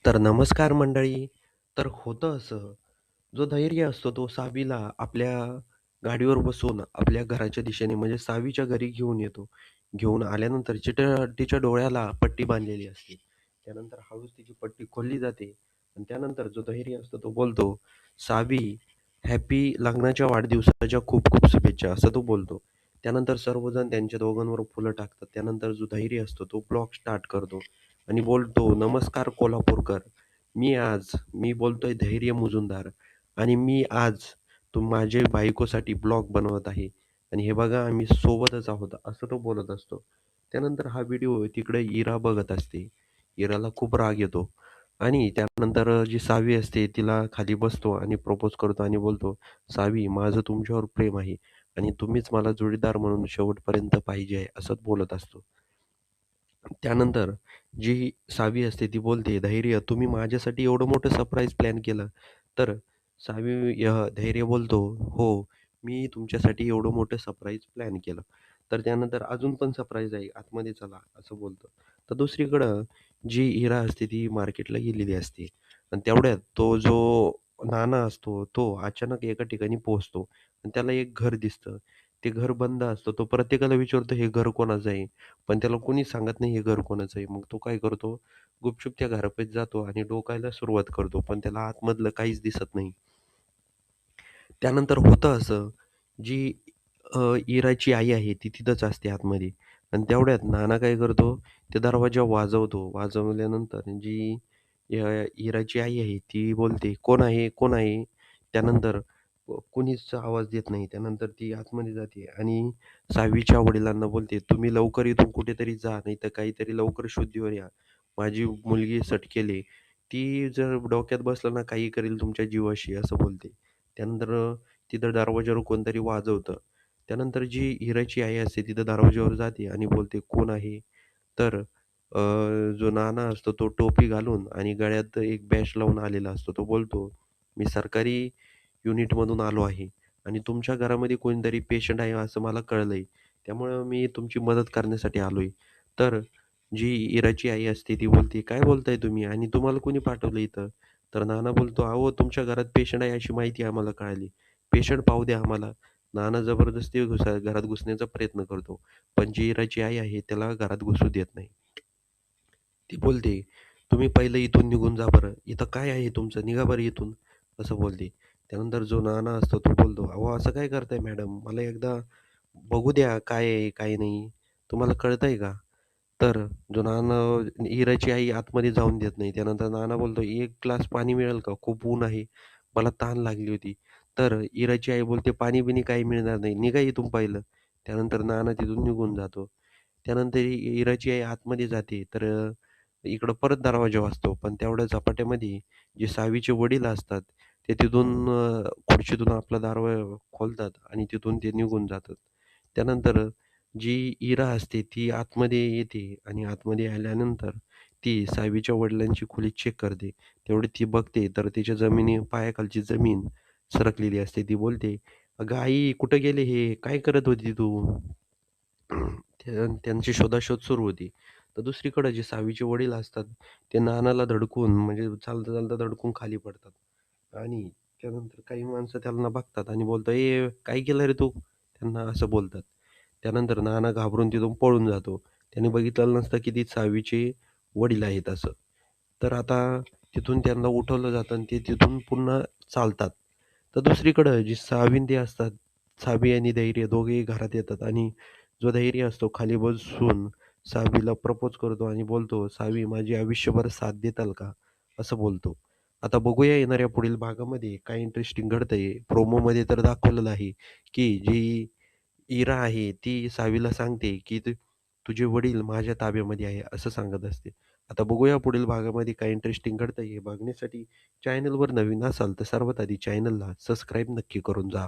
तर नमस्कार मंडळी. तर होतं असं, जो धैर्य असतो तो सावीला आपल्या गाडीवर बसवून आपल्या घराच्या दिशेने म्हणजे सावीच्या घरी घेऊन येतो. घेऊन आल्यानंतर तिच्या डोळ्याला पट्टी बांधलेली असते. त्यानंतर हळूच तिची पट्टी खोलली जाते आणि त्यानंतर जो धैर्य असतो तो बोलतो, "सावी, हॅपी लग्नाच्या वाढदिवसाच्या खूप खूप शुभेच्छा," असं तो बोलतो. त्यानंतर सर्वजण त्यांच्या दोघांवर फुलं टाकतात. त्यानंतर जो धैर्य असतो तो ब्लॉग स्टार्ट करतो आणि बोलतो, "नमस्कार कोल्हापूरकर. मी बोलतोय धैर्य मुजुमदार आणि मी आज माझ्या बायकोसाठी ब्लॉग बनवत आहे आणि हे बघा आम्ही सोबतच आहोत," असं तो बोलत असतो. त्यानंतर हा व्हिडिओ तिकडे इरा बघत असते. इराला खूप राग येतो आणि त्यानंतर जी सावी असते तिला खाली बसतो आणि प्रपोज करतो आणि बोलतो, "सावी, माझं तुमच्यावर प्रेम आहे आणि तुम्हीच मला जोडीदार म्हणून शेवटपर्यंत पाहिजे आहे," असं बोलत असतो. त्यानंतर जी सावी असते ती बोलते, "धैर्य, तुम्ही माझ्यासाठी एवढं मोठं सरप्राईज प्लॅन केलं?" तर धैर्य बोलतो, "हो, मी तुमच्यासाठी एवढं मोठं सरप्राईज प्लॅन केलं." तर त्यानंतर "अजून पण सरप्राईज आहे, आतमध्ये चला," असं बोलतो. तर दुसरीकडं जी इरा असते ती मार्केटला गेलेली असते आणि तेवढ्यात तो जो नाना असतो, तो अचानक एका ठिकाणी पोहोचतो आणि त्याला एक घर दिसतं. ते घर बंद असतं. तो प्रत्येकाला विचारतो, "हे घर कोणाचं आहे?" पण त्याला कोणीच सांगत नाही हे घर कोणाचं आहे. मग तो काय करतो, गुपचूप त्या घरापाशी जातो आणि डोकायला सुरुवात करतो. पण त्याला आतमधलं काहीच दिसत नाही. त्यानंतर होतं असं, जी इराची आई आहे ती तिथंच असते आतमध्ये आणि तेवढ्यात नाना काय करतो, ते दरवाजा वाजवतो. वाजवल्यानंतर जी इराची आई आहे ती बोलते, "कोण आहे? कोण आहे?" त्यानंतर कोणीच आवाज देत नाही. त्यानंतर ती आतमध्ये जाते आणि सावीच्या वडिलांना बोलते, "तुम्ही लवकर इथून कुठेतरी जा, नाहीतर काहीतरी लवकर शुद्धीवर या. माझी मुलगी सटकेल आहे. ती जर डोक्यात बसलं ना, काही करेल तुमच्या जीवाशी," असं बोलते. त्यानंतर तिथं दरवाजावर कोणतरी वाजवतं. त्यानंतर जी हिराची आई असते तिथं दरवाजावर जाते आणि बोलते, "कोण आहे?" तर जो नाना असतो तो टोपी घालून आणि गळ्यात एक बॅज लावून आलेला असतो. तो बोलतो, "मी सरकारी युनिटमधून आलो आहे आणि तुमच्या घरामध्ये कोणीतरी पेशंट आहे असं मला कळलंय. त्यामुळं मी तुमची मदत करण्यासाठी आलोय." तर जी इराची आई असते ती बोलते, "काय बोलताय तुम्ही आणि तुम्हाला कोणी पाठवलं इथं?" तर नाना बोलतो, "अहो, तुमच्या घरात पेशंट आहे अशी माहिती आम्हाला कळाली. पेशंट पाहू द्या आम्हाला." नाना जबरदस्ती घरात घुसण्याचा प्रयत्न करतो. पण जी इराची आई आहे त्याला घरात घुसू देत नाही. ती बोलते, "तुम्ही पहिलं इथून निघून जा बरं. इथं काय आहे तुमचं? निघा बरं इथून." असं बोलते. त्यानंतर जो नाना असतो तो बोलतो, "अहो असं काय करताय मॅडम? मला एकदा बघू द्या काय आहे, काय नाही. तुम्हाला कळतंय का?" तर जो नाना इराची आई आतमध्ये जाऊन देत नाही. त्यानंतर नाना बोलतो, "1 ग्लास पाणी मिळेल का? खूप ऊन आहे. मला तहान लागली होती." तर इराची आई बोलते, "पाणी-बिणी काही मिळणार नाही. निघा इथून पहिलं." त्यानंतर नाना तिथून निघून जातो. त्यानंतर इराची आई आतमध्ये जाते. तर इकडं परत दरवाजा वाजतो. पण तेवढ्या झपाट्यामध्ये जे सावीचे वडील असतात, ते तिथून खुर्चीतून आपला दरवाजा खोलतात आणि तिथून ते निघून जातात. त्यानंतर जी इरा असते ती आतमध्ये येते आणि आतमध्ये आल्यानंतर ती सावीच्या वडिलांची खोली चेक करते. तेवढी ती बघते तर तिच्या पायाखालची जमीन सरकलेली असते. ती बोलते, "अगं आई, कुठे गेले हे? काय करत होती तू?" त्यांची शोधाशोध सुरू होती. तर दुसरीकडे जे सावीचे वडील असतात, ते नानाला धडकून म्हणजे चालता-चालता धडकून खाली पडतात आणि त्यानंतर काही माणसं त्यांना बघतात आणि बोलतात, "ए, काय केलं रे तू?" त्यांना असं बोलतात. त्यानंतर नाना घाबरून तिथून पळून जातो. त्याने बघितलेलं नसतं की ती सावीचे वडील आहेत असं. तर आता तिथून त्यांना उठवलं जातं आणि ते तिथून पुन्हा चालतात. तर दुसरीकडं जी सावी ते असतात, सावी आणि धैर्य दोघेही घरात येतात आणि जो धैर्य असतो खाली बसून सावीला प्रपोज करतो आणि बोलतो, "सावी, माझी आयुष्यभर साथ देताल का?" असं बोलतो. आता बघूया येणाऱ्या पुढील भागामध्ये काय इंटरेस्टिंग घडतंय. प्रोमोमध्ये तर दाखवलेलं आहे, की जी इरा आहे ती सावीला सांगते, की तुझे वडील माझ्या ताब्यामध्ये आहे," असं सांगत असते. आता बघूया पुढील भागामध्ये काय इंटरेस्टिंग घडतंय हे बघण्यासाठी चॅनलवर नवीन असाल तर सर्वात आधी चॅनलला सबस्क्राईब नक्की करून जा.